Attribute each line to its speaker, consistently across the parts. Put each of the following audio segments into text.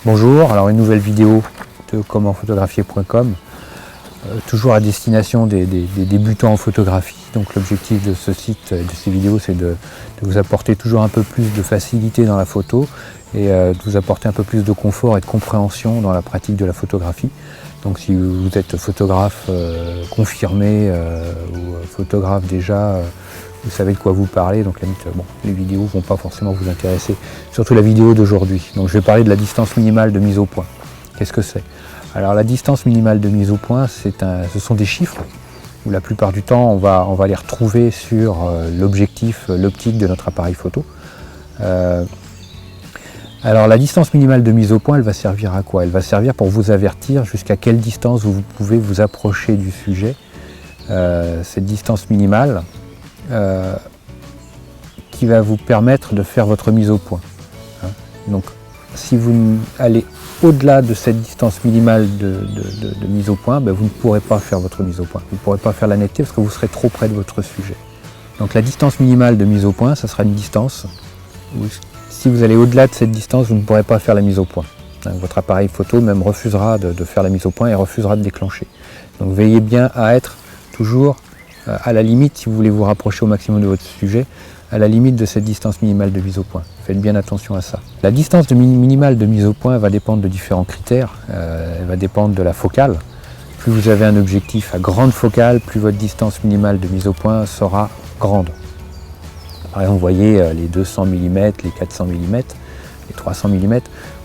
Speaker 1: Bonjour, alors une nouvelle vidéo de commentphotographier.com, toujours à destination des débutants en photographie. Donc l'objectif de ce site et de ces vidéos, c'est de vous apporter toujours un peu plus de facilité dans la photo et de vous apporter un peu plus de confort et de compréhension dans la pratique de la photographie. Donc si vous êtes photographe confirmé ou photographe déjà, vous savez de quoi vous parlez, donc les vidéos ne vont pas forcément vous intéresser, surtout la vidéo d'aujourd'hui. Donc je vais parler de la distance minimale de mise au point. Qu'est-ce que c'est? Alors la distance minimale de mise au point, ce sont des chiffres, où la plupart du temps on va les retrouver sur l'objectif, l'optique de notre appareil photo. Alors la distance minimale de mise au point, elle va servir à quoi? Elle va servir pour vous avertir jusqu'à quelle distance vous pouvez vous approcher du sujet. Cette distance minimale, qui va vous permettre de faire votre mise au point. Donc si vous allez au-delà de cette distance minimale de mise au point, vous ne pourrez pas faire votre mise au point. Vous ne pourrez pas faire la netteté parce que vous serez trop près de votre sujet. Donc la distance minimale de mise au point, ça sera une distance où si vous allez au-delà de cette distance, vous ne pourrez pas faire la mise au point. Votre appareil photo même refusera de faire la mise au point et refusera de déclencher. Donc veillez bien à être toujours à la limite, si vous voulez vous rapprocher au maximum de votre sujet, à la limite de cette distance minimale de mise au point. Faites bien attention à ça. La distance minimale de mise au point va dépendre de différents critères. Elle va dépendre de la focale. Plus vous avez un objectif à grande focale, plus votre distance minimale de mise au point sera grande. Par exemple, vous voyez les 200 mm, les 400 mm, les 300 mm,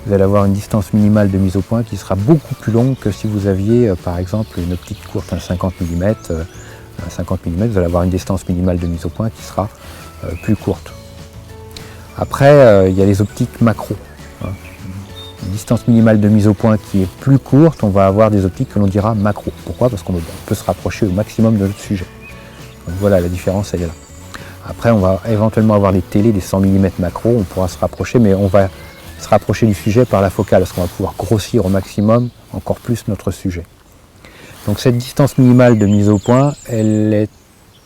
Speaker 1: vous allez avoir une distance minimale de mise au point qui sera beaucoup plus longue que si vous aviez par exemple une optique courte, un 50 mm. À 50 mm, vous allez avoir une distance minimale de mise au point qui sera plus courte. Après, il y a les optiques macro. Une distance minimale de mise au point qui est plus courte, on va avoir des optiques que l'on dira macro. Pourquoi? Parce qu'on peut se rapprocher au maximum de notre sujet. Donc voilà, la différence elle est là. Après, on va éventuellement avoir des télés, des 100 mm macro, on pourra se rapprocher, mais on va se rapprocher du sujet par la focale, parce qu'on va pouvoir grossir au maximum encore plus notre sujet. Donc cette distance minimale de mise au point, elle est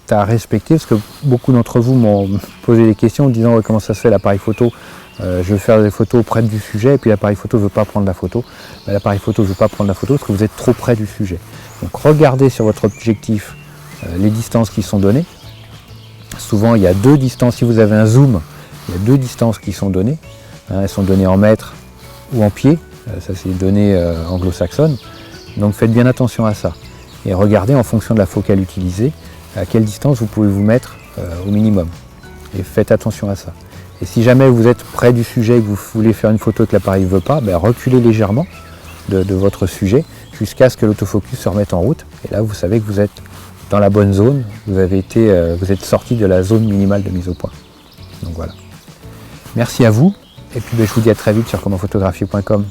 Speaker 1: à respecter, parce que beaucoup d'entre vous m'ont posé des questions en disant comment ça se fait l'appareil photo, je veux faire des photos près du sujet et puis l'appareil photo ne veut pas prendre la photo. L'appareil photo ne veut pas prendre la photo parce que vous êtes trop près du sujet. Donc regardez sur votre objectif les distances qui sont données. Souvent il y a deux distances, si vous avez un zoom, il y a deux distances qui sont données. Elles sont données en mètres ou en pieds, ça c'est des données anglo-saxonnes. Donc faites bien attention à ça. Et regardez en fonction de la focale utilisée, à quelle distance vous pouvez vous mettre au minimum. Et faites attention à ça. Et si jamais vous êtes près du sujet et que vous voulez faire une photo que l'appareil ne veut pas, reculez légèrement de votre sujet jusqu'à ce que l'autofocus se remette en route. Et là vous savez que vous êtes dans la bonne zone, vous êtes sorti de la zone minimale de mise au point. Donc voilà. Merci à vous, et puis je vous dis à très vite sur commentphotographier.com.